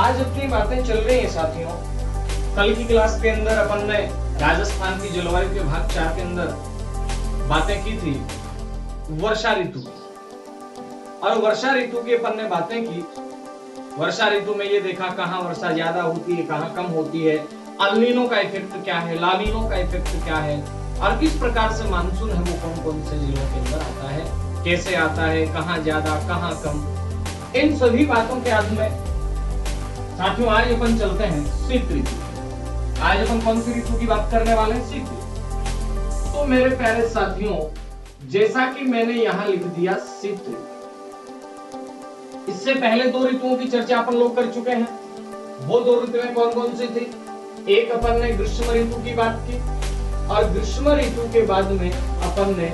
आज अपनी बातें चल रही हैं साथियों। कल की क्लास के अंदर अपन ने राजस्थान की जलवायु के भाग 4 के अंदर बातें की थी वर्षा ऋतु, और वर्षा ऋतु की अपन ने बातें की। वर्षा ऋतु में ये देखा कहाँ वर्षा ज्यादा होती है, कहाँ कम होती है, अल नीनो का इफेक्ट क्या है, ला नीनो का इफेक्ट क्या है, और किस प्रकार से मानसून है वो कौन कौन से जिलों के अंदर आता है, कैसे आता है, कहाँ ज्यादा कहाँ कम। इन सभी बातों के आधार में साथियों आज अपन चलते हैं शीत ऋतु। आज अपन कौन सी ऋतु की बात करने वाले हैं? शीत ऋतु। तो मेरे प्यारे साथियों, जैसा कि मैंने यहां लिख दिया शीत ऋतु, इससे पहले दो ऋतुओं की चर्चा अपन लोग कर चुके हैं। वो दो ऋतुएं कौन कौन सी थी? एक अपन ने ग्रीष्म ऋतु की बात की, और ग्रीष्म ऋतु के बाद में अपन ने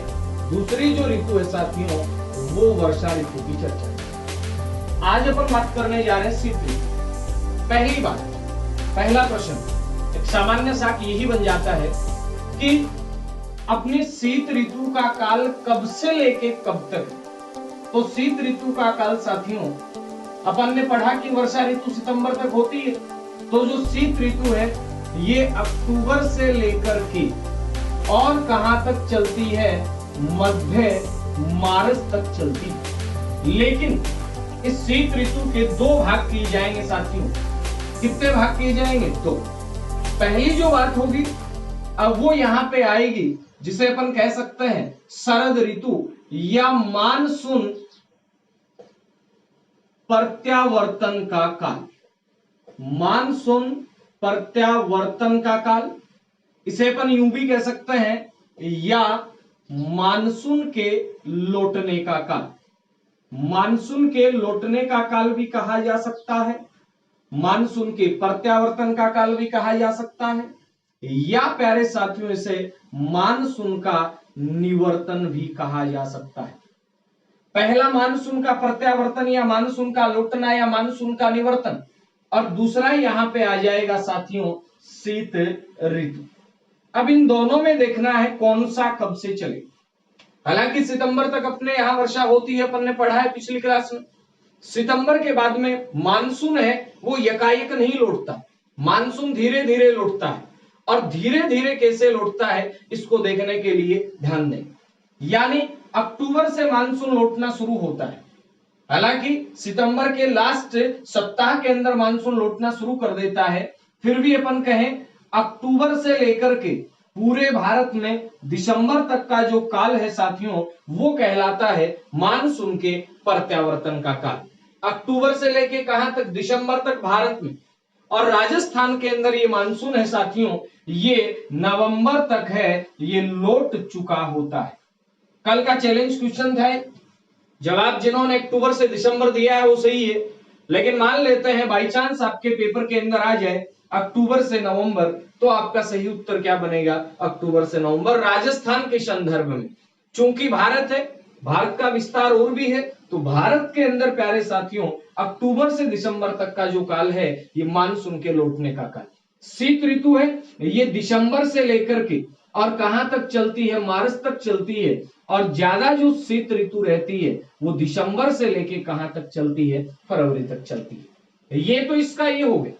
दूसरी जो ऋतु है साथियों वो वर्षा ऋतु की चर्चा की। आज अपन बात करने जा रहे हैं शीत ऋतु। पहली बात, पहला प्रश्न, एक सामान्य सा यही बन जाता है कि अपनी शीत ऋतु का काल कब से लेके कब तक? तो शीत ऋतु का काल साथियों अपन ने पढ़ा कि वर्षा ऋतु सितंबर तक होती है, तो जो शीत ऋतु है ये अक्टूबर से लेकर के और कहां तक चलती है? मध्य मार्च तक चलती है। लेकिन इस शीत ऋतु के दो भाग किए जाएंगे साथियों। कितने भाग किए जाएंगे? दो। पहली जो बात होगी अब वो यहां पे आएगी जिसे अपन कह सकते हैं शरद ऋतु या मानसून प्रत्यावर्तन का काल। मानसून प्रत्यावर्तन का काल, इसे अपन यूं भी कह सकते हैं, या मानसून के लौटने का काल। मानसून के लौटने का काल भी कहा जा सकता है, मानसून के प्रत्यावर्तन का काल भी कहा जा सकता है, या प्यारे साथियों इसे मानसून का निवर्तन भी कहा जा सकता है। पहला मानसून का प्रत्यावर्तन या मानसून का लौटना या मानसून का निवर्तन, और दूसरा यहां पे आ जाएगा साथियों शीत ऋतु। अब इन दोनों में देखना है कौन सा कब से चले। हालांकि सितंबर तक अपने यहां वर्षा होती है, अपन ने पढ़ा है पिछली क्लास में। सितंबर के बाद में मानसून है वो यकायक नहीं लौटता, मानसून धीरे धीरे लौटता है, और धीरे धीरे कैसे लौटता है इसको देखने के लिए ध्यान दें। यानी अक्टूबर से मानसून लौटना शुरू होता है। हालांकि सितंबर के लास्ट सप्ताह के अंदर मानसून लौटना शुरू कर देता है, फिर भी अपन कहें अक्टूबर से लेकर के पूरे भारत में दिसंबर तक का जो काल है साथियों वो कहलाता है मानसून के प्रत्यावर्तन का काल। अक्टूबर से लेके कहां तक? दिसंबर तक भारत में। और राजस्थान के अंदर ये मानसून है साथियों ये नवंबर तक है, ये लौट चुका होता है। कल का चैलेंज क्वेश्चन था, जवाब जिन्होंने अक्टूबर से दिसंबर दिया है वो सही है, लेकिन मान लेते हैं बाई चांस आपके पेपर के अंदर आ जाए अक्टूबर से नवंबर, तो आपका सही उत्तर क्या बनेगा? अक्टूबर से नवंबर, राजस्थान के संदर्भ में। चूंकि भारत है, भारत का विस्तार और भी है, तो भारत के अंदर प्यारे साथियों अक्टूबर से दिसंबर तक का जो काल है ये मानसून के लौटने का काल। शीत ऋतु है ये दिसंबर से लेकर के और कहां तक चलती है? मार्च तक चलती है, और ज्यादा जो शीत ऋतु रहती है वो दिसंबर से लेके कहां तक चलती है? फरवरी तक चलती है। ये तो इसका ये हो गया।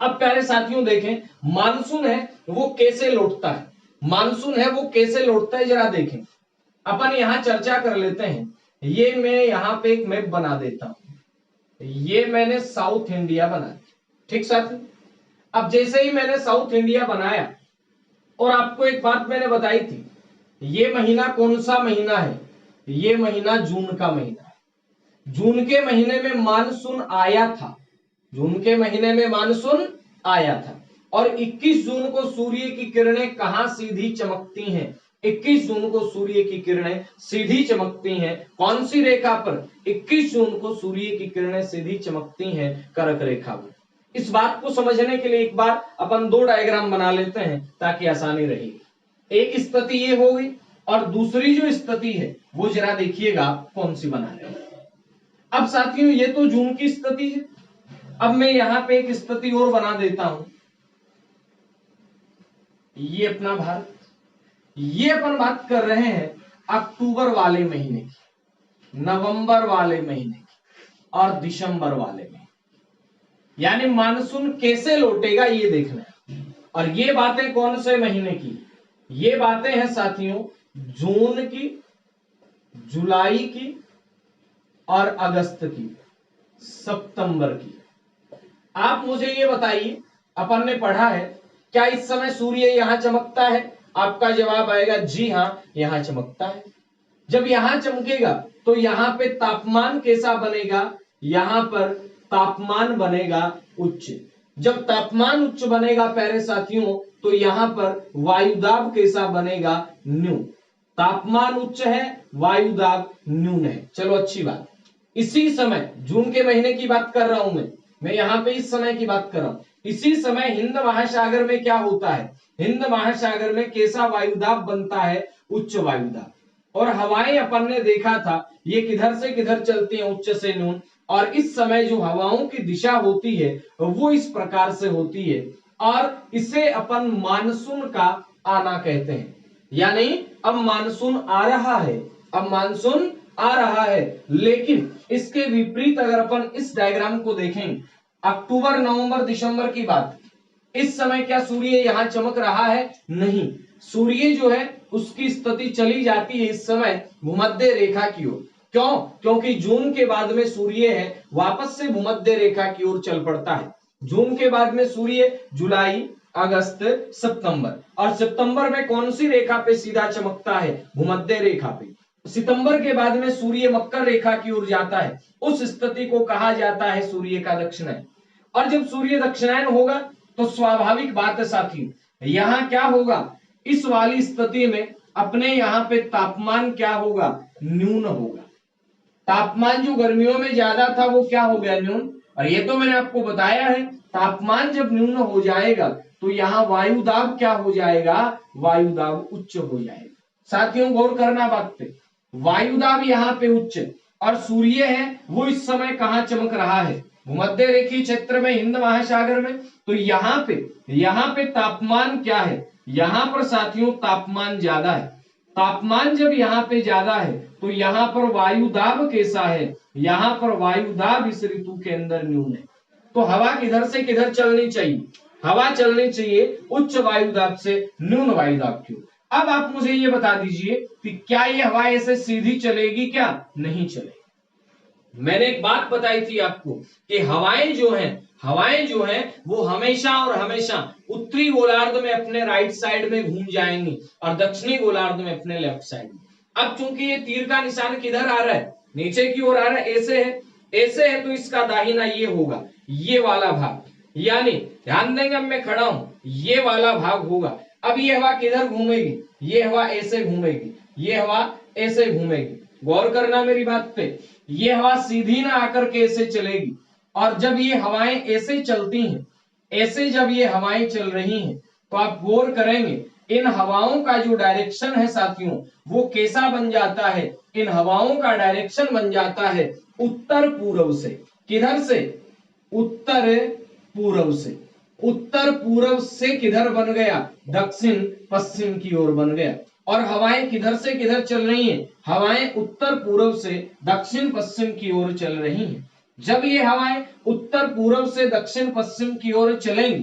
अब प्यारे साथियों देखें मानसून है वो कैसे लौटता है, मानसून है वो कैसे लौटता है जरा देखें। अपन यहां चर्चा कर लेते हैं। ये मैं यहां पे एक मैप बना देता हूं, ये मैंने साउथ इंडिया बना दिया, ठीक साथी। अब जैसे ही मैंने साउथ इंडिया बनाया, और आपको एक बात मैंने बताई थी, ये महीना कौन सा महीना है? ये महीना जून का महीना है। जून के महीने में मानसून आया था, जून के महीने में मानसून आया था, और 21 जून को सूर्य की किरणें कहां सीधी चमकती हैं? 21 जून को सूर्य की किरणें सीधी चमकती हैं कौन सी रेखा पर? 21 जून को सूर्य की किरणें सीधी चमकती हैं कर्क रेखा पर। इस बात को समझने के लिए एक बार अपन दो डायग्राम बना लेते हैं ताकि आसानी रहेगी। एक स्थिति ये होगी, और दूसरी जो स्थिति है वो जरा देखिएगा कौन सी बना रहे। अब साथियों ये तो जून की स्थिति है। अब मैं यहां पे एक स्थिति और बना देता हूं, ये अपना भारत। ये अपन बात कर रहे हैं अक्टूबर वाले महीने की, नवंबर वाले महीने की, और दिसंबर वाले महीने। यानी मानसून कैसे लौटेगा ये देखना है। और ये बातें कौन से महीने की, ये बातें हैं साथियों जून की, जुलाई की और अगस्त की, सितंबर की। आप मुझे ये बताइए, अपन ने पढ़ा है क्या इस समय सूर्य यहां चमकता है? आपका जवाब आएगा जी हां, यहां चमकता है। जब यहां चमकेगा तो यहां पे तापमान कैसा बनेगा? यहां पर तापमान बनेगा उच्च। जब तापमान उच्च बनेगा प्यारे साथियों तो यहां पर वायुदाब कैसा बनेगा? न्यून। तापमान उच्च है, वायुदाब न्यून है। चलो अच्छी बात। इसी समय जून के महीने की बात कर रहा हूं मैं यहां पे इस समय की बात कर रहा हूं। इसी समय हिंद महासागर में क्या होता है? हिंद महासागर में कैसा वायुदाब बनता है? उच्च वायुदाब। और हवाएं अपन ने देखा था ये किधर से किधर चलती हैं? उच्च से न्यून। और इस समय जो हवाओं की दिशा होती है वो इस प्रकार से होती है और इसे अपन मानसून का आना कहते हैं। यानी अब मानसून आ रहा है, अब मानसून आ रहा है। लेकिन इसके विपरीत अगर अपन इस डायग्राम को देखें, अक्टूबर नवंबर दिसंबर की बात, इस समय क्या सूर्य यहां चमक रहा है? नहीं। सूर्य जो है उसकी स्थिति चली जाती है इस समय भूमध्य रेखा की ओर। क्यों? क्योंकि जून के बाद में सूर्य है वापस से भूमध्य रेखा की ओर चल पड़ता है। जून के बाद में सूर्य जुलाई, अगस्त, सितंबर। और सितंबर में कौन सी रेखा पे सीधा चमकता है? भूमध्य रेखा पे। सितंबर के बाद में सूर्य मकर रेखा की ओर जाता है। उस स्थिति को कहा जाता है सूर्य का दक्षिणायन। और जब सूर्य दक्षिणायन होगा तो स्वाभाविक बात है साथियों, यहां क्या होगा? इस वाली स्थिति में अपने यहाँ पे तापमान क्या होगा? न्यून होगा। तापमान जो गर्मियों में ज्यादा था वो क्या हो गया? न्यून। और ये तो मैंने आपको बताया है तापमान जब न्यून हो जाएगा तो यहाँ वायुदाब क्या हो जाएगा? वायुदाब उच्च हो जाएगा। साथियों गौर करना बात पे, वायुदाब यहाँ पे उच्च और सूर्य है वो इस समय कहाँ चमक रहा है? भूमध्य रेखीय क्षेत्र में, हिंद महासागर में। तो यहाँ पे तापमान क्या है? यहाँ पर साथियों तापमान ज्यादा है। तापमान जब यहाँ पे ज्यादा है तो यहाँ पर वायुदाब कैसा है? यहाँ पर वायुदाब इस ऋतु के अंदर न्यून है। तो हवा किधर से किधर चलनी चाहिए? हवा चलनी चाहिए उच्च वायुदाब से न्यून वायुदाब की ओर। अब आप मुझे ये बता दीजिए कि क्या ये हवा ऐसे सीधी चलेगी? क्या नहीं चलेगी। मैंने एक बात बताई थी आपको कि हवाएं जो हैं वो हमेशा और हमेशा उत्तरी गोलार्ध में अपने राइट साइड में घूम जाएंगी और दक्षिणी गोलार्ध में अपने लेफ्ट साइड में। अब चूंकि ये तीर का निशान किधर आ रहा है? नीचे की ओर आ रहा है, ऐसे है तो इसका दाहिना ये होगा, ये वाला भाग। यानी ध्यान देंगे, अब मैं खड़ा हूं, ये वाला भाग होगा। अब ये हवा किधर घूमेगी? ये हवा ऐसे घूमेगी, ये हवा ऐसे घूमेगी। गौर करना मेरी बात पे, ये हवा सीधी ना आकर के ऐसे चलेगी। और जब ये हवाएं ऐसे चलती हैं, ऐसे जब ये हवाएं चल रही हैं तो आप गौर करेंगे इन हवाओं का जो डायरेक्शन है साथियों वो कैसा बन जाता है? इन हवाओं का डायरेक्शन बन जाता है उत्तर पूर्व से। किधर से? उत्तर पूर्व से। उत्तर पूर्व से किधर बन गया? दक्षिण पश्चिम की ओर बन गया। और हवाएं किधर से किधर चल रही हैं? हवाएं उत्तर पूर्व से दक्षिण पश्चिम की ओर चल रही हैं। जब ये हवाएं उत्तर पूर्व से दक्षिण पश्चिम की ओर चलेंगी,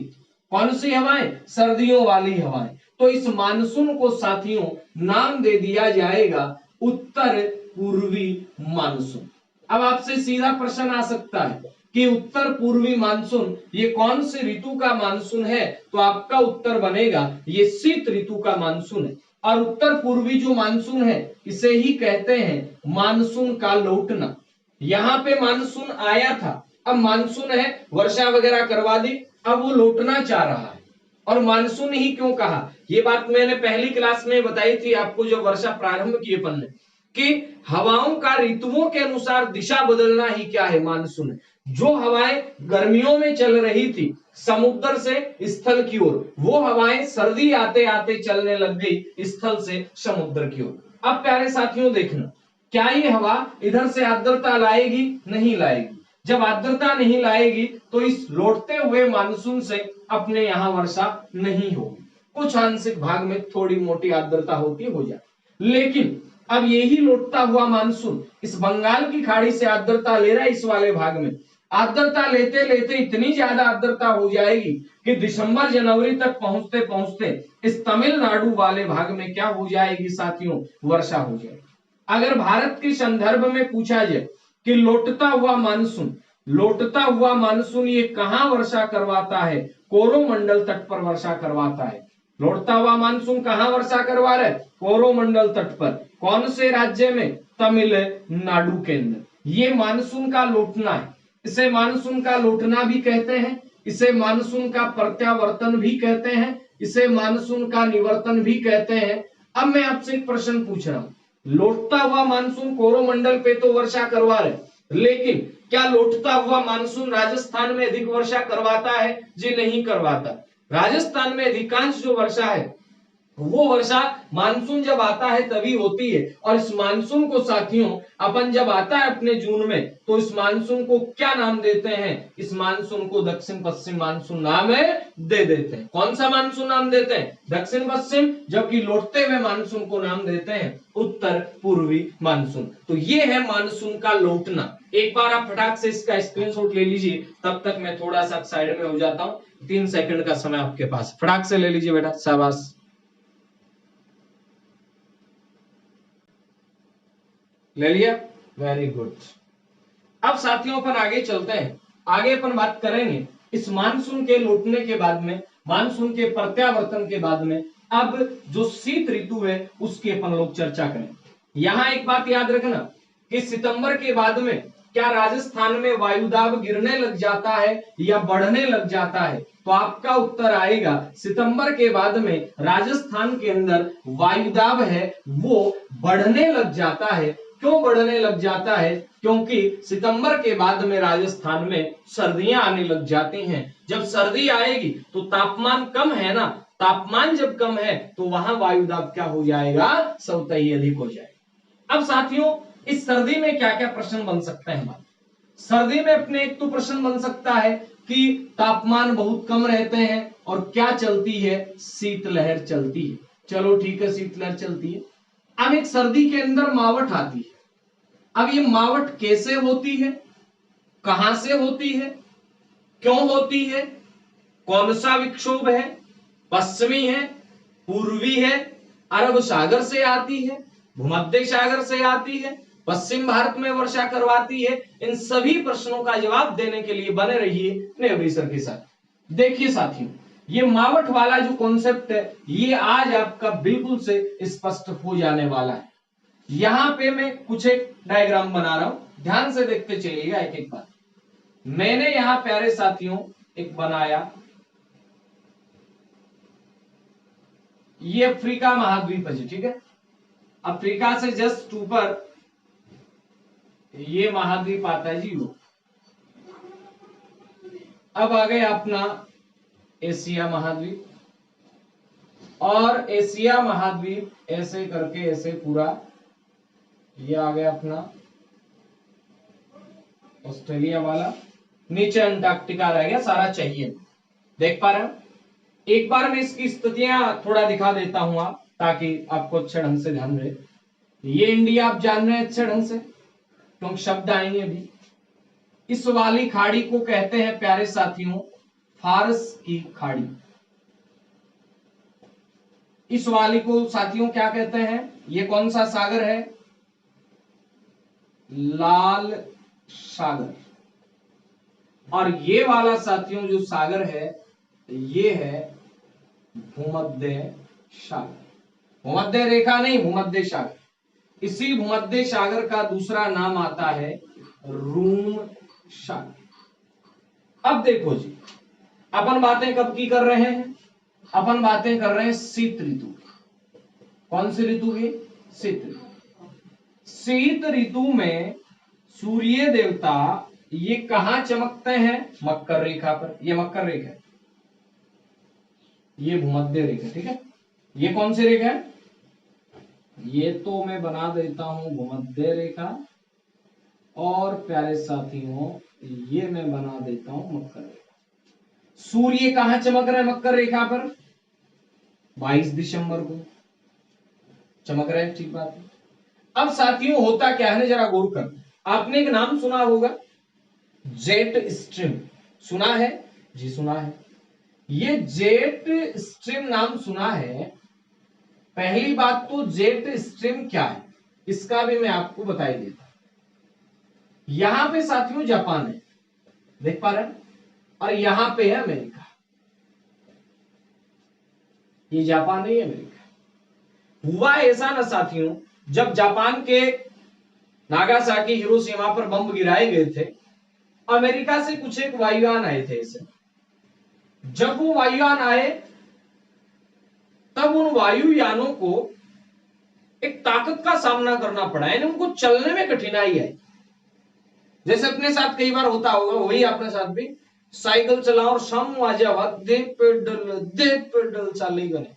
कौन सी हवाएं? सर्दियों वाली हवाएं। तो इस मानसून को साथियों नाम दे दिया जाएगा उत्तर पूर्वी मानसून। अब आपसे सीधा प्रश्न आ सकता है कि उत्तर पूर्वी मानसून ये कौन सी ऋतु का मानसून है? तो आपका उत्तर बनेगा ये शीत ऋतु का मानसून है। और उत्तर पूर्वी जो मानसून है इसे ही कहते हैं मानसून का लौटना। यहाँ पे मानसून आया था, अब मानसून है, वर्षा वगैरह करवा दी, अब वो लौटना चाह रहा है। और मानसून ही क्यों कहा? ये बात मैंने पहली क्लास में बताई थी आपको जब वर्षा प्रारंभ की अपन ने, कि हवाओं का ऋतुओं के अनुसार दिशा बदलना ही क्या है? मानसून। जो हवाएं गर्मियों में चल रही थी समुद्र से स्थल की ओर, वो हवाएं सर्दी आते आते चलने लग गई स्थल से समुद्र की ओर। अब प्यारे साथियों देखना, क्या ये हवा इधर से आर्द्रता लाएगी? नहीं लाएगी। जब आर्द्रता नहीं लाएगी तो इस लौटते हुए मानसून से अपने यहाँ वर्षा नहीं होगी। कुछ आंशिक भाग में थोड़ी मोटी आर्द्रता होती हो जाए, लेकिन अब यही लौटता हुआ मानसून इस बंगाल की खाड़ी से आर्द्रता ले रहा है इस वाले भाग में, आर्द्रता लेते लेते इतनी ज्यादा आर्द्रता हो जाएगी कि दिसंबर जनवरी तक पहुंचते पहुंचते इस तमिलनाडु वाले भाग में क्या हो जाएगी साथियों, वर्षा हो जाएगी। अगर भारत के संदर्भ में पूछा जाए कि लौटता हुआ मानसून ये कहां वर्षा करवाता है, कोरोमंडल तट पर वर्षा करवाता है। लौटता हुआ मानसून कहां वर्षा करवा रहा है, कोरोमंडल तट पर। कौन से राज्य में, तमिलनाडु के अंदर। ये मानसून का लौटना है, इसे मानसून का लौटना भी कहते हैं, इसे मानसून का प्रत्यावर्तन भी कहते हैं, इसे मानसून का निवर्तन भी कहते हैं। अब मैं आपसे एक प्रश्न पूछ रहा हूं, लौटता हुआ मानसून कोरोमंडल पे तो वर्षा करवा रहे, लेकिन क्या लौटता हुआ मानसून राजस्थान में अधिक वर्षा करवाता है? जी नहीं करवाता। राजस्थान में अधिकांश जो वर्षा है वो वर्षा मानसून जब आता है तभी होती है। और इस मानसून को साथियों अपन जब आता है अपने जून में, तो इस मानसून को क्या नाम देते हैं, इस मानसून को दक्षिण पश्चिम मानसून नाम दे देते हैं। कौन सा मानसून नाम देते हैं, दक्षिण पश्चिम, जबकि लौटते हुए मानसून को नाम देते हैं उत्तर पूर्वी मानसून। तो ये है मानसून का लौटना। एक बार आप फटाक से इसका स्क्रीनशॉट ले लीजिए, तब तक मैं थोड़ा सा साइड में हो जाता हूं। 3 सेकंड का समय आपके पास, फटाक से ले लीजिए बेटा, शाबाश। ले लिया, वेरी गुड। अब साथियों अपन आगे चलते हैं, आगे अपन बात करेंगे इस मानसून के लौटने के बाद में, मानसून के प्रत्यावर्तन के बाद में अब जो शीत ऋतु है उसकी अपन लोग चर्चा करें। यहां एक बात याद रखना कि सितंबर के बाद में क्या राजस्थान में वायुदाब गिरने लग जाता है या बढ़ने लग जाता है, तो आपका उत्तर आएगा सितंबर के बाद में राजस्थान के अंदर वायुदाब है वो बढ़ने लग जाता है। क्यों बढ़ने लग जाता है, क्योंकि सितंबर के बाद में राजस्थान में सर्दियां आने लग जाती हैं। जब सर्दी आएगी तो तापमान कम है ना, तापमान जब कम है तो वहां वायुदाब क्या हो जाएगा, स्वतः अधिक हो जाएगा। अब साथियों इस सर्दी में क्या क्या प्रश्न बन सकते हैं, सर्दी में अपने एक तो प्रश्न बन सकता है कि तापमान बहुत कम रहते हैं और क्या चलती है, शीतलहर चलती है। चलो ठीक है, शीतलहर चलती है। अब एक सर्दी के अंदर मावठ आती है। अब ये मावठ कैसे होती है, कहां से होती है, क्यों होती है, कौन सा विक्षोभ है, पश्चिमी है, पूर्वी है, अरब सागर से आती है, भूमध्य सागर से आती है, पश्चिम भारत में वर्षा करवाती है। इन सभी प्रश्नों का जवाब देने के लिए बने रहिए नेवरी सर के साथ। देखिए साथियों ये मावठ वाला जो कॉन्सेप्ट है ये आज आपका बिल्कुल से स्पष्ट हो जाने वाला है। यहां पे मैं कुछ एक डायग्राम बना रहा हूं, ध्यान से देखते चलिएगा एक एक बात। मैंने यहां प्यारे साथियों एक बनाया, ये अफ्रीका महाद्वीप है जी, ठीक है। अफ्रीका से जस्ट ऊपर ये महाद्वीप आता है जी वो। अब आ गया अपना एशिया महाद्वीप, और एशिया महाद्वीप ऐसे करके ऐसे पूरा ये आ गया अपना ऑस्ट्रेलिया वाला, नीचे अंटार्कटिका रह गया, सारा चाहिए। देख पा रहे हैं, एक बार मैं इसकी स्थितियां थोड़ा दिखा देता हूं आप, ताकि आपको अच्छे ढंग से ध्यान रहे। ये इंडिया आप जान रहे हैं अच्छे ढंग से, क्योंकि शब्द आएंगे अभी। इस वाली खाड़ी को कहते हैं प्यारे साथियों फारस की खाड़ी। इस वाली को साथियों क्या कहते हैं, ये कौन सा सागर है, लाल सागर। और ये वाला साथियों जो सागर है ये है भूमध्य सागर। भूमध्य रेखा नहीं, भूमध्य सागर। इसी भूमध्य सागर का दूसरा नाम आता है रूम सागर। अब देखो जी, अपन बातें कब की कर रहे हैं, अपन बातें कर रहे हैं शीत ऋतु। कौन सी ऋतु की, शीत ऋतु। शीत ऋतु में सूर्य देवता ये कहां चमकते हैं, मकर रेखा पर। ये मकर रेखा है, ये भूमध्य रेखा, ठीक है। ये कौन सी रेखा है, ये तो मैं बना देता हूं भूमध्य रेखा, और प्यारे साथियों ये मैं बना देता हूं मकर रेखा। सूर्य कहां चमक रहा है मकर रेखा पर, 22 दिसंबर को चमक रहा है, ठीक बात है। अब साथियों होता क्या है ना, जरा गौर कर। आपने एक नाम सुना होगा जेट स्ट्रीम सुना है जी? सुना है। ये जेट स्ट्रीम नाम सुना है। पहली बात तो जेट स्ट्रीम क्या है इसका भी मैं आपको बताई देता हूं। यहां पे साथियों जापान है, देख पा रहे हैं, और यहां पे है अमेरिका। ये जापान है, ये अमेरिका। हुआ ऐसा ना साथियों, जब जापान के नागासाकी हिरोशिमा पर बम गिराए गए थे, अमेरिका से कुछ एक वायुयान आए थे इसे। जब वो वायुयान आए तब उन वायुयानों को एक ताकत का सामना करना पड़ा, यानी उनको चलने में कठिनाई आई। जैसे अपने साथ कई बार होता होगा, वही अपने साथ भी साइकिल चलाओ और शाम आ जावा दे पेडल चाली गने।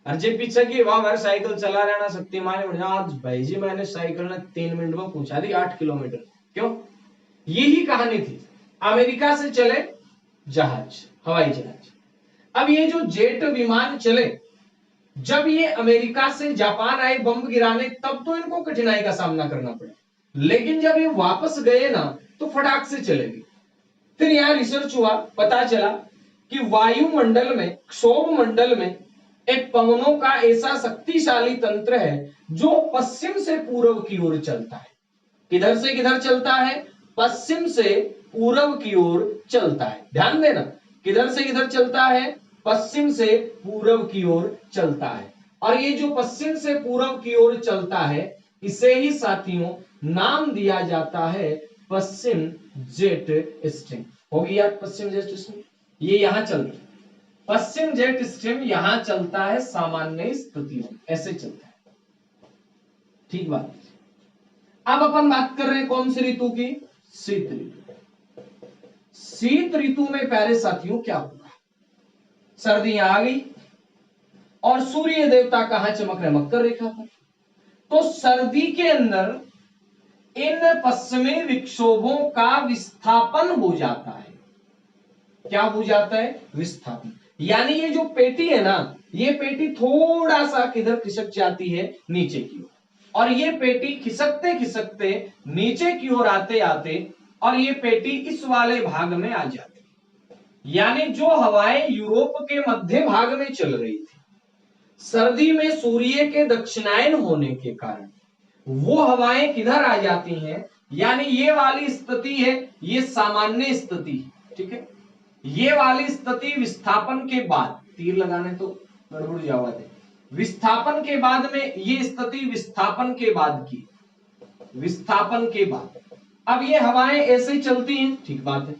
और जे पीछे की वाह यार साइकिल चला रहना शक्तिमान बढ़िया, आज भाई जी मैंने साइकिल ने 3 मिनट में पहुंचा दी 8 किलोमीटर। क्यों? यही कहानी थी। अमेरिका से चले जहाज, हवाई जहाज। अब ये जो जेट विमान चले, जब ये अमेरिका से जापान आए बम गिराने, तब तो इनको कठिनाई का सामना करना पड़ा, लेकिन जब ये वापस गए ना तो फटाक से चले गए। फिर यहां रिसर्च हुआ, पता चला कि वायुमंडल में, क्षोभ मंडल में एक पवनों का ऐसा शक्तिशाली तंत्र है जो पश्चिम से पूर्व की ओर चलता है। किधर से किधर चलता है? पश्चिम से पूर्व की ओर चलता है। ध्यान देना, किधर से किधर चलता है? पश्चिम से पूर्व की ओर चलता है। और ये जो पश्चिम से पूर्व की ओर चलता है, इसे ही साथियों नाम दिया जाता है पश्चिम जेट स्ट्रीम। होगी याद? पश्चिम जेट स्ट्रीम ये यहां चलता है। पश्चिम जेट स्ट्रीम यहां चलता है, सामान्य स्थितियों ऐसे चलता है। ठीक बात। अब अपन बात कर रहे हैं कौन सी ऋतु की? शीत ऋतु। शीत ऋतु में प्यारे साथियों क्या होगा? सर्दियां आ गई और सूर्य देवता कहां चमक रहे? मकर रेखा पर। तो सर्दी के अंदर इन पश्चिमी विक्षोभों का विस्थापन हो जाता है। क्या हो जाता है? विस्थापन। यानी ये जो पेटी है ना, ये पेटी थोड़ा सा किधर खिसक जाती है? नीचे की ओर। और ये पेटी खिसकते खिसकते नीचे की ओर आते आते और ये पेटी इस वाले भाग में आ जाती है। यानी जो हवाएं यूरोप के मध्य भाग में चल रही थी, सर्दी में सूर्य के दक्षिणायन होने के कारण वो हवाएं किधर आ जाती हैं? यानी ये वाली स्थिति है, ये सामान्य स्थिति है। ठीक है, ये वाली स्थिति विस्थापन के बाद, तीर लगाने तो गड़बड़ जावा दे, विस्थापन के बाद में ये स्थिति विस्थापन के बाद की, विस्थापन के बाद अब ये हवाएं ऐसे चलती हैं। ठीक बात है।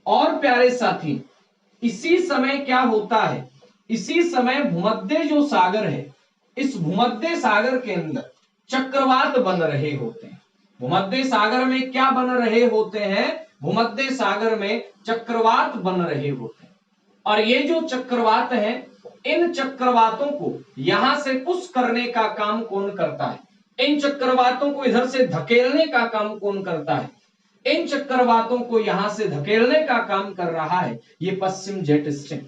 और प्यारे साथी, इसी समय क्या होता है? इसी समय भूमध्य जो सागर है, इस भूमध्य सागर के अंदर चक्रवात बन रहे होते हैं। भूमध्य सागर में क्या बन रहे होते हैं? भूमध्य सागर में चक्रवात बन रहे होते हैं। और ये जो चक्रवात हैं, इन चक्रवातों को यहां से पुश करने का काम कौन करता है? इन चक्रवातों को इधर से धकेलने का काम कौन करता है? इन चक्रवातों को यहां से धकेलने का काम कर रहा है ये पश्चिम जेट स्ट्रीम।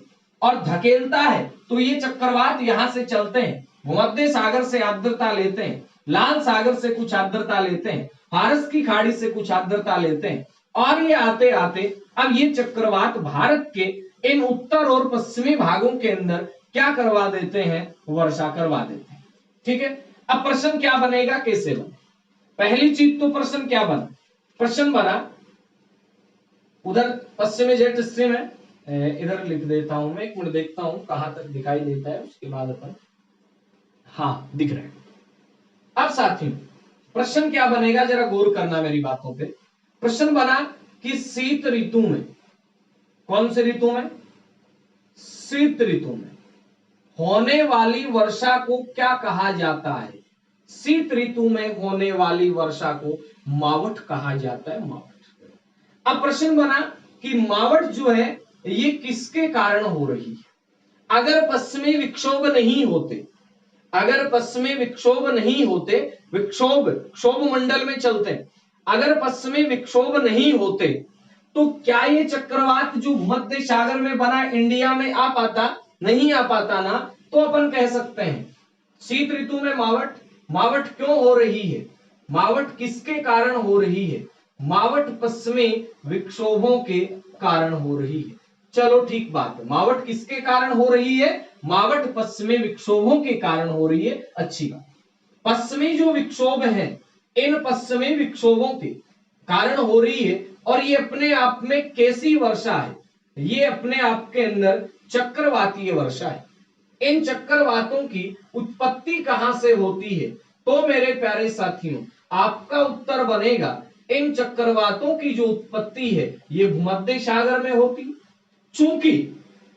और धकेलता है तो ये चक्रवात यहां से चलते हैं, भूमध्य सागर से आर्द्रता लेते हैं, लाल सागर से कुछ आर्द्रता लेते हैं, फारस की खाड़ी से कुछ आर्द्रता लेते हैं, और ये आते आते अब ये चक्रवात भारत के इन उत्तर और पश्चिमी भागों के अंदर क्या करवा देते हैं? वर्षा करवा देते हैं। ठीक है, अब प्रश्न क्या बनेगा? कैसे बने? पहली चीज तो प्रश्न क्या बना? प्रश्न बना, उधर पश्चिमी जेट स्ट्रीम है, इधर लिख देता हूं मैं, एक मिनट देखता हूं कहां तक दिखाई देता है, उसके बाद अपन, हाँ दिख रहा है। अब साथियों प्रश्न क्या बनेगा, जरा गौर करना मेरी बातों पे। प्रश्न बना कि शीत ऋतु में, कौन से ऋतु में? शीत ऋतु में होने वाली वर्षा को क्या कहा जाता है? शीत ऋतु में होने वाली वर्षा को मावठ कहा जाता है, मावठ। अब प्रश्न बना कि मावठ जो है ये किसके कारण हो रही है? अगर पश्चिमी विक्षोभ नहीं होते, अगर पश्चिमी विक्षोभ नहीं होते, विक्षोभ क्षोभ मंडल में चलते, अगर पश्चिमी विक्षोभ नहीं होते तो क्या ये चक्रवात जो भूमध्य सागर में बना इंडिया में आ पाता? नहीं आ पाता ना। तो अपन कह सकते हैं शीत ऋतु में मावठ। मावठ क्यों हो रही है? मावठ किसके कारण हो रही है? मावट पश्चिमी विक्षोभों के कारण हो रही है। चलो ठीक बात है, मावट किसके कारण हो रही है? मावट पश्चिमी विक्षोभों के कारण हो रही है। अच्छी बात। पश्चिमी जो विक्षोभ है, इन पश्चिमी विक्षोभों के कारण हो रही है, और ये अपने आप में कैसी वर्षा है? ये अपने आप के अंदर चक्रवातीय वर्षा है। इन चक्रवातों की उत्पत्ति कहां से होती है? तो मेरे प्यारे साथियों, आपका उत्तर बनेगा इन चक्रवातों की जो उत्पत्ति है ये भूमध्य सागर में होती। चूंकि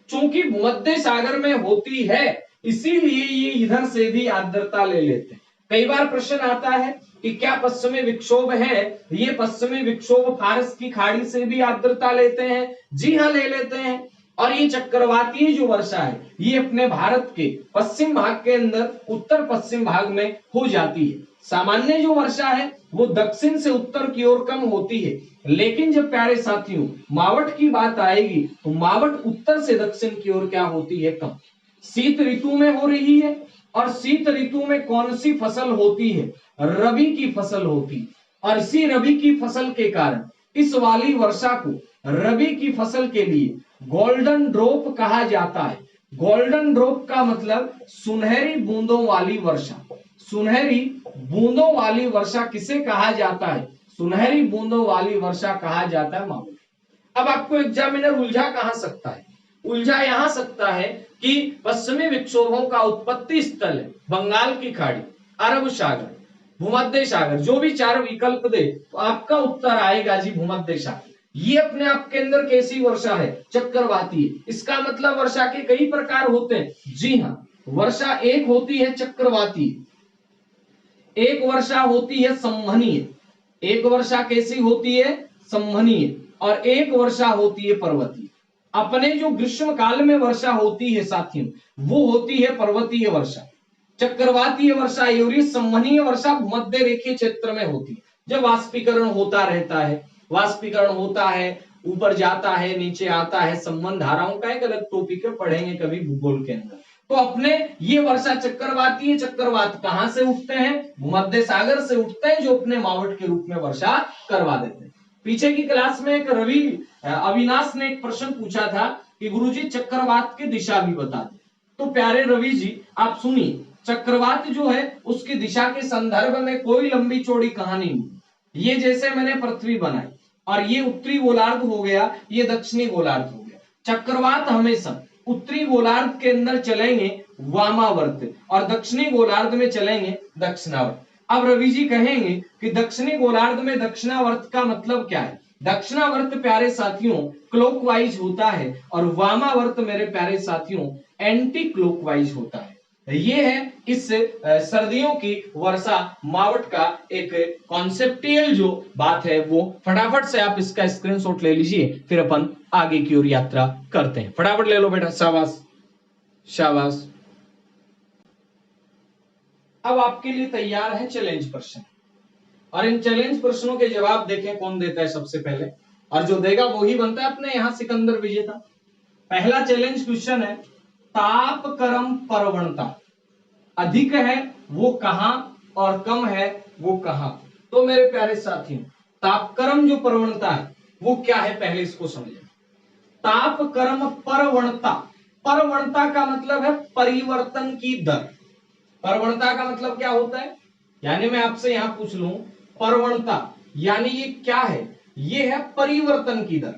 चूंकि भूमध्य सागर में होती है, इसीलिए ये इधर से भी आर्द्रता ले लेते हैं। कई बार प्रश्न आता है कि क्या पश्चिमी विक्षोभ है, ये पश्चिमी विक्षोभ फारस की खाड़ी से भी आर्द्रता लेते हैं? जी हाँ, ले लेते हैं। और ये चक्रवातीय जो वर्षा है ये अपने भारत के पश्चिम भाग के अंदर उत्तर पश्चिम भाग में हो जाती है। सामान्य जो वर्षा है वो दक्षिण से उत्तर की ओर कम होती है, लेकिन जब प्यारे साथियों मावट की बात आएगी तो मावट उत्तर से दक्षिण की ओर क्या होती है? कम। शीत ऋतु में हो रही है, और शीत ऋतु में कौन सी फसल होती है? रबी की फसल होती। और इसी रबी की फसल के कारण इस वाली वर्षा को रबी की फसल के लिए गोल्डन ड्रॉप कहा जाता है। गोल्डन ड्रॉप का मतलब सुनहरी बूंदों वाली वर्षा। सुनहरी बूंदों वाली वर्षा किसे कहा जाता है? सुनहरी बूंदों वाली वर्षा कहा जाता है मावट। अब आपको एग्जामिनर उलझा कहां सकता है? उलझा यहां सकता है कि पश्चिमी विक्षोभों का उत्पत्ति स्थल है बंगाल की खाड़ी, अरब सागर, भूमध्य सागर। जो भी चार विकल्प दे तो आपका उत्तर आएगा जी भूमध्य सागर। ये अपने आप के अंदर कैसी वर्षा है? चक्रवाती। इसका मतलब वर्षा के कई प्रकार होते हैं। जी हाँ, वर्षा एक होती है चक्रवाती, एक वर्षा होती है संवहनीय, एक वर्षा कैसी होती है? संवहनीय, और एक वर्षा होती है पर्वतीय। अपने जो ग्रीष्म काल में वर्षा होती है साथियों वो होती है पर्वतीय वर्षा। चक्रवातीय वर्षा और संवहनीय वर्षा भूमध्य रेखीय क्षेत्र में होती है। जब वाष्पीकरण होता रहता है, वाष्पीकरण होता है, ऊपर जाता है, नीचे आता है, संबंध धाराओं का एक अलग टॉपिक है, पढ़ेंगे कभी भूगोल के अंदर। तो अपने ये वर्षा चक्रवाती है। चक्रवात कहां से उठते हैं? भूमध्य सागर से उठते हैं, जो अपने मावट के रूप में वर्षा करवा देते हैं। पीछे की क्लास में एक रवि अविनाश ने एक प्रश्न पूछा था कि गुरुजी चक्रवात की दिशा भी बता दें। तो प्यारे रवि जी आप सुनिए, चक्रवात जो है उसकी दिशा के संदर्भ में कोई लंबी चौड़ी कहानी नहीं। ये जैसे मैंने पृथ्वी बनाई और ये उत्तरी गोलार्ध हो गया, ये दक्षिणी गोलार्ध हो गया। चक्रवात हमेशा उत्तरी गोलार्ध के अंदर चलेंगे वामावर्त, और दक्षिणी गोलार्ध में चलेंगे दक्षिणावर्त। अब रवि जी कहेंगे कि दक्षिणी गोलार्ध में दक्षिणावर्त का मतलब क्या है? दक्षिणावर्त प्यारे साथियों क्लॉकवाइज होता है, और वामावर्त मेरे प्यारे साथियों एंटी क्लॉकवाइज होता है। ये है इस सर्दियों की वर्षा मावट का एक कॉन्सेप्टियल जो बात है वो। फटाफट से आप इसका स्क्रीनशॉट ले लीजिए, फिर अपन आगे की ओर यात्रा करते हैं। फटाफट ले लो बेटा, शाबाश शाबाश। अब आपके लिए तैयार है चैलेंज प्रश्न, और इन चैलेंज प्रश्नों के जवाब देखें कौन देता है सबसे पहले, और जो देगा वो ही बनता है अपने यहां सिकंदर विजेता। पहला चैलेंज क्वेश्चन है, तापक्रम प्रवणता अधिक है वो कहां और कम है वो कहां? तो मेरे प्यारे साथियों तापक्रम जो प्रवणता है वो क्या है, पहले इसको समझें। तापक्रम प्रवणता, प्रवणता का मतलब है परिवर्तन की दर। प्रवणता का मतलब क्या होता है? यानी मैं आपसे यहां पूछ लूं प्रवणता यानी ये क्या है? ये है परिवर्तन की दर,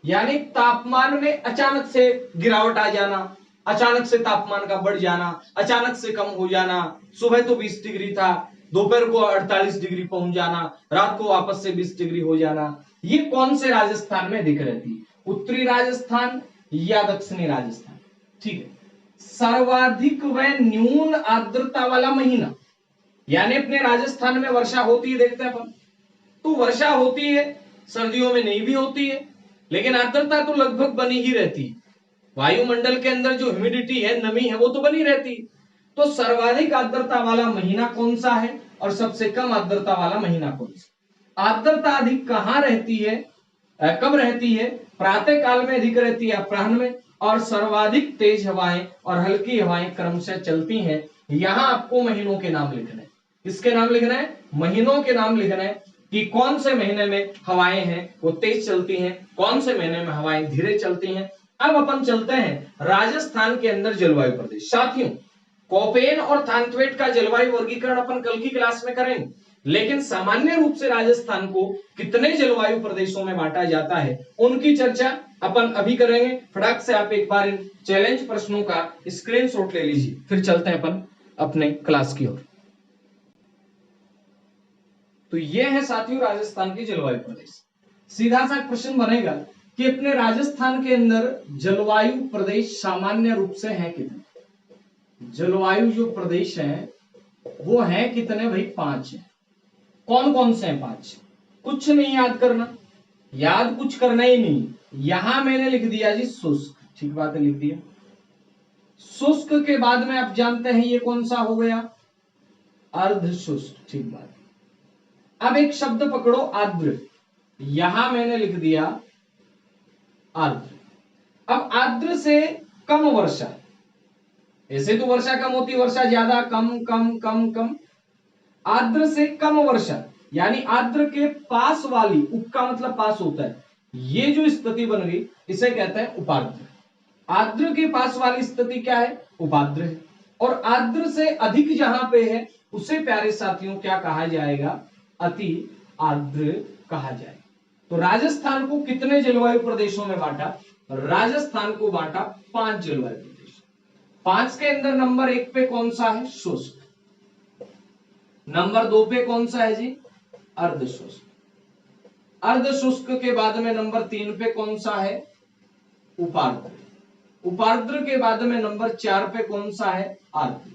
यानी तापमान में अचानक से गिरावट आ जाना, अचानक से तापमान का बढ़ जाना, अचानक से कम हो जाना। सुबह तो 20 डिग्री था, दोपहर को 48 डिग्री पहुंच जाना, रात को वापस से 20 डिग्री हो जाना। ये कौन से राजस्थान में दिख रहती है? उत्तरी राजस्थान या दक्षिणी राजस्थान? ठीक है। सर्वाधिक व न्यून आर्द्रता वाला महीना, यानी अपने राजस्थान में वर्षा होती है, देखते हैं अपन तो वर्षा होती है, सर्दियों में नहीं भी होती है, लेकिन आर्द्रता तो लगभग बनी ही रहती है। वायुमंडल के अंदर जो ह्यूमिडिटी है, नमी है, वो तो बनी रहती है। तो सर्वाधिक आर्द्रता वाला महीना कौन सा है और सबसे कम आर्द्रता वाला महीना कौन सा? आर्द्रता अधिक कहां रहती है, कब रहती है? प्रातः काल में अधिक रहती है अपराह्न में, और सर्वाधिक तेज हवाएं और हल्की हवाएं क्रमशः चलती हैं। यहां आपको महीनों के नाम लिखना है। किसके नाम लिखना है? महीनों के नाम लिखना है। कि कौन से महीने में हवाएं हैं वो तेज चलती हैं, कौन से महीने में हवाएं धीरे चलती हैं। अब अपन चलते हैं राजस्थान के अंदर जलवायु प्रदेश। साथियों, कोपेन और थानथवेट का जलवायु वर्गीकरण अपन कल की क्लास में करेंगे, लेकिन सामान्य रूप से राजस्थान को कितने जलवायु प्रदेशों में बांटा जाता है उनकी चर्चा अपन अभी करेंगे। फटाक से आप एक बार इन चैलेंज प्रश्नों का स्क्रीनशॉट ले लीजिए, फिर चलते हैं अपन अपने क्लास की ओर। तो ये है साथियों राजस्थान के जलवायु प्रदेश। सीधा सा प्रश्न बनेगा कि अपने राजस्थान के अंदर जलवायु प्रदेश सामान्य रूप से हैं कितने? जलवायु जो प्रदेश हैं वो हैं कितने भाई? 5 है। कौन कौन से हैं 5? कुछ नहीं याद करना, याद कुछ करना ही नहीं। यहां मैंने लिख दिया जी शुष्क, ठीक बात है, लिख दिया। शुष्क के बाद में आप जानते हैं ये कौन सा हो गया? अर्ध शुष्क, ठीक बात। अब एक शब्द पकड़ो आर्द्र, यहां मैंने लिख दिया आर्द्र। अब आर्द्र से कम वर्षा, ऐसे तो वर्षा कम होती, वर्षा ज्यादा, कम कम कम कम। आर्द्र से कम वर्षा यानी आर्द्र के पास वाली, उप का मतलब पास होता है, ये जो स्थिति बन गई इसे कहते हैं उपार्द्र। आर्द्र के पास वाली स्थिति क्या है? उपार्द्र है। और आर्द्र से अधिक जहां पे है उसे प्यारे साथियों क्या कहा जाएगा? अति आर्द्र कहा जाएगा। तो राजस्थान को कितने जलवायु प्रदेशों में बांटा? राजस्थान को बांटा 5 जलवायु प्रदेश। 5 के अंदर नंबर 1 पे कौन सा है? शुष्क। नंबर 2 पे कौन सा है जी? अर्ध शुष्क। अर्ध शुष्क के बाद में नंबर 3 पे कौन सा है? उपार्द्र। उपार्द्र के बाद में नंबर 4 पे कौन सा है? आर्द्र।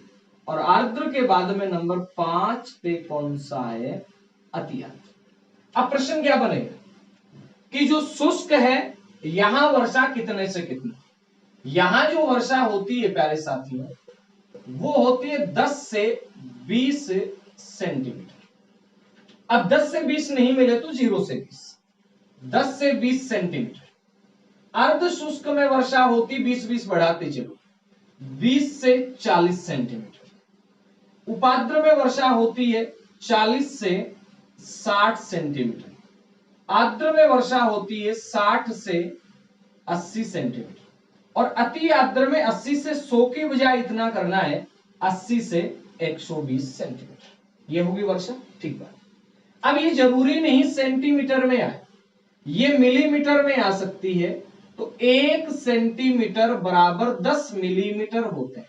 और आर्द्र के बाद में नंबर 5 पे कौन सा है? अति आर्द्र। अब प्रश्न क्या बनेगा कि जो शुष्क है यहां वर्षा कितने से कितने? यहां जो वर्षा होती है प्यारे साथियों वो होती है 10 से 20 सेंटीमीटर। अब 10 से 20 नहीं मिले तो 0 से 20, 10 से 20 सेंटीमीटर। अर्ध शुष्क में वर्षा होती 20-20 बढ़ाते चलो 20 से 40 सेंटीमीटर। उपार्द्र में वर्षा होती है 40 से 60 सेंटीमीटर। आर्द्र में वर्षा होती है 60 से 80 सेंटीमीटर। और अति आर्द्र में 80 से 100 की बजाय इतना करना है 80 से 120 सेंटीमीटर। ये होगी वर्षा, ठीक बात। अब ये जरूरी नहीं सेंटीमीटर में आए, ये मिलीमीटर में आ सकती है। तो 1 सेंटीमीटर बराबर 10 मिलीमीटर होते हैं।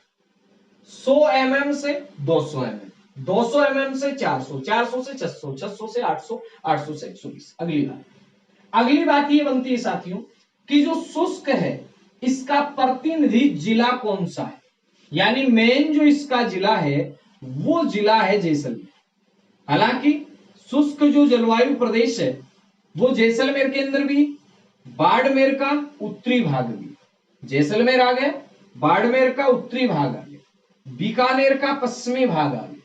100 mm से 200 mm, 200 mm से 400, 400 से 600, 600 से 800, 800 से 120। अगली बात ये बनती है साथियों कि जो शुष्क है इसका प्रतिनिधि जिला कौन सा है? यानी मेन जो इसका जिला है वो जिला है जैसलमेर। हालांकि शुष्क जो जलवायु प्रदेश है वो जैसलमेर के अंदर भी, बाड़मेर का उत्तरी भाग भी, जैसलमेर आ गया, बाड़मेर का उत्तरी भाग आ गया, बीकानेर का पश्चिमी भाग आ गया,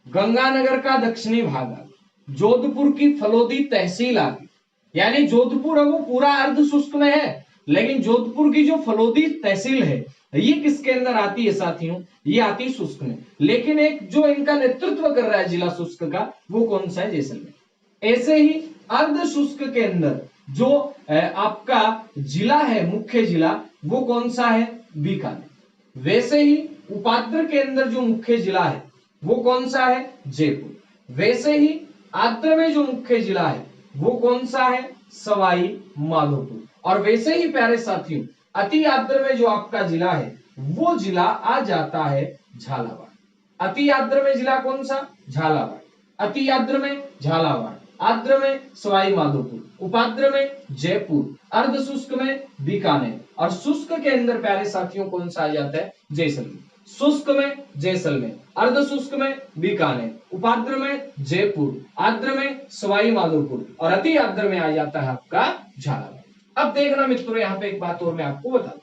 गंगानगर का दक्षिणी भाग आ गया, जोधपुर की फलोदी तहसील आ गई। यानी जोधपुर वो पूरा अर्ध शुष्क में है, लेकिन जोधपुर की जो फलोदी तहसील है ये किसके अंदर आती है साथियों? ये आती है शुष्क में। लेकिन एक जो इनका नेतृत्व कर रहा है जिला शुष्क का वो कौन सा है? जैसलमेर। ऐसे ही अर्ध शुष्क के अंदर जो आपका जिला है, मुख्य जिला, वो कौन सा है? बीकानेर। वैसे ही उपार्द्र के अंदर जो मुख्य जिला है वो कौन सा है? जयपुर। वैसे ही आर्द्र में जो मुख्य जिला है वो कौन सा है? सवाई माधोपुर। और वैसे ही प्यारे साथियों अति आर्द्र में जो आपका जिला है वो जिला आ जाता है झालावाड़। अति आर्द्र में जिला कौन सा? झालावाड़। अति आर्द्र में झालावाड़, आर्द्र में सवाई माधोपुर, उपार्द्र में जयपुर, अर्ध शुष्क में बीकानेर, और शुष्क के अंदर प्यारे साथियों कौन सा आ जाता है? जैसलमेर। शुष्क में जैसलमेर, अर्ध शुष्क में बीकानेर, उपार्द्र में जयपुर, आर्द्र में सवाई माधोपुर, और अति आर्द्र में आ जाता है आपका झालावाड़। अब देखना मित्रों यहाँ पे एक बात और मैं आपको बता दूं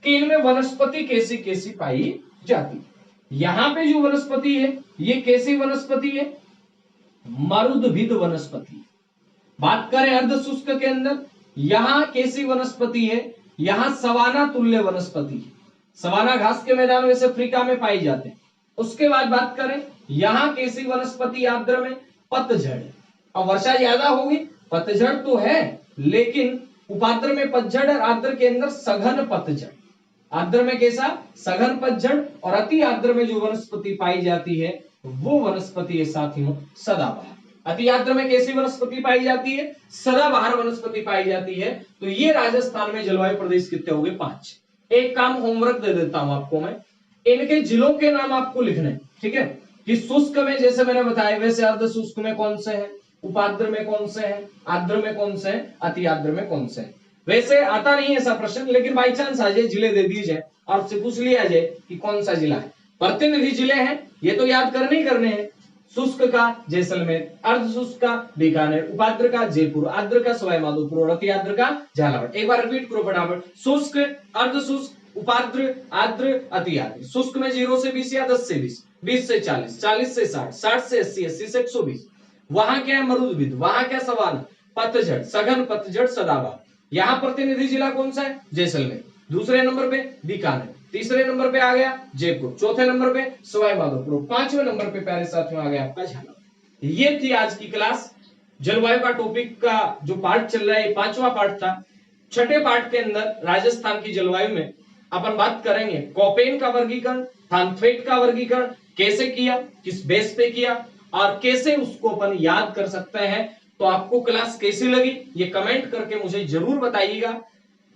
कि इनमें वनस्पति कैसी कैसी पाई जाती है। यहाँ पे जो वनस्पति है ये कैसी वनस्पति है? मरुदभिद वनस्पति। बात करें अर्ध शुष्क के अंदर यहाँ कैसी वनस्पति है? यहाँ सवाना तुल्य वनस्पति है। सवाना घास के मैदान वैसे अफ्रीका में पाई जाते हैं। उसके बाद बात करें यहाँ कैसी वनस्पति? आर्द्र में पतझड़। अब वर्षा ज्यादा होगी, पतझड़ तो है, लेकिन उपाद्र में पतझड़ और आर्द्र के अंदर सघन पतझड़। आर्द्र में कैसा? सघन पतझड़। और अति आर्द्र में जो वनस्पति पाई जाती है वो वनस्पति है साथियों सदाबहार। अति आर्द्र में कैसी वनस्पति पाई जाती है? सदाबहार वनस्पति पाई जाती है। तो ये राजस्थान में जलवायु प्रदेश कितने हो गए? 5। एक काम होमवर्क दे देता हूं आपको मैं, इनके जिलों के नाम आपको लिखने, ठीक है? कि शुष्क में जैसे मैंने बताया वैसे अर्ध शुष्क में कौन से हैं, उपाद्र में कौन से हैं, आर्द्र में कौन से हैं, अति आर्द्र में कौन से हैं। वैसे आता नहीं है ऐसा प्रश्न, लेकिन बाई चांस आ जाए, जिले दे दिए जाए, आपसे पूछ लिया जाए कि कौन सा जिला है। प्रतिनिधि जिले हैं, ये तो याद करने ही करने हैं। शुष्क का जैसलमेर, अर्ध शुष्क का बीकानेर, उपाद्र का जयपुर, आर्द्र का सवाई माधोपुर और अति आर्द्र का झालावाड़। एक बार रिपीट करो फटाफट। शुष्क, अर्ध शुष्क, उपाद्र, आर्द्र, अति आर्द्र। शुष्क में 0 से 20 या 10 से 20, 20 से 40, 40 से 60, 60 से 80, 80 से 120। वहां क्या है? मरुद्भिद। वहां क्या? सवाना, पतझड़, सघन पतझड़, सदाबहार। यहाँ प्रतिनिधि जिला कौन सा है? जैसलमेर। दूसरे नंबर पे बीकानेर, तीसरे नंबर पे आ गया जयपुर, चौथे नंबर पे सवाई माधोपुर, 5वें नंबर पे प्यारे साथियों आ गया आपका झालावाड़। ये थी आज की क्लास। जलवायु का टॉपिक का जो पार्ट चल रहा है 5वां पार्ट था। छठे पार्ट के अंदर राजस्थान की जलवायु में अपन बात करेंगे कोपेन का वर्गीकरण, थानथवेट का वर्गीकरण कैसे किया, किस बेस पे किया और कैसे उसको अपन याद कर सकते हैं। तो आपको क्लास कैसी लगी ये कमेंट करके मुझे जरूर बताइएगा।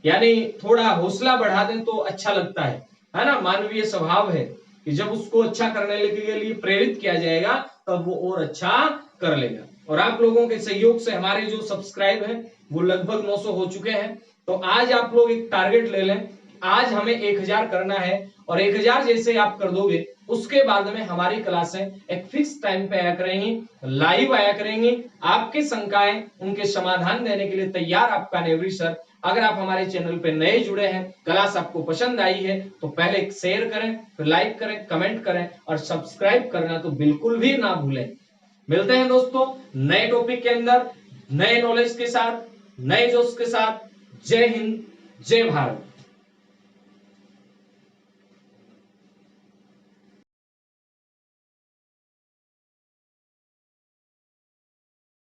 यानी थोड़ा हौसला बढ़ा दें तो अच्छा लगता है ना? मानवीय स्वभाव है कि जब उसको अच्छा करने के लिए प्रेरित किया जाएगा तब वो और अच्छा कर लेगा। और आप लोगों के सहयोग से हमारे जो सब्सक्राइब हैं वो लगभग 900 हो चुके हैं। तो आज आप लोग एक टारगेट ले लें, आज हमें 1000 करना है और 1000 जैसे आप कर दोगे उसके बाद में हमारी क्लासें एक फिक्स टाइम पे आया करेंगी, लाइव आया करेंगी। आपके शंकाएं उनके समाधान देने के लिए तैयार आपका नेवरी सर। अगर आप हमारे चैनल पे नए जुड़े हैं, क्लास आपको पसंद आई है तो पहले एक शेयर करें, फिर लाइक करें, कमेंट करें और सब्सक्राइब करना तो बिल्कुल भी ना भूलें। मिलते हैं दोस्तों नए टॉपिक के अंदर, नए नॉलेज के साथ, नए जोश के साथ। जय हिंद, जय भारत।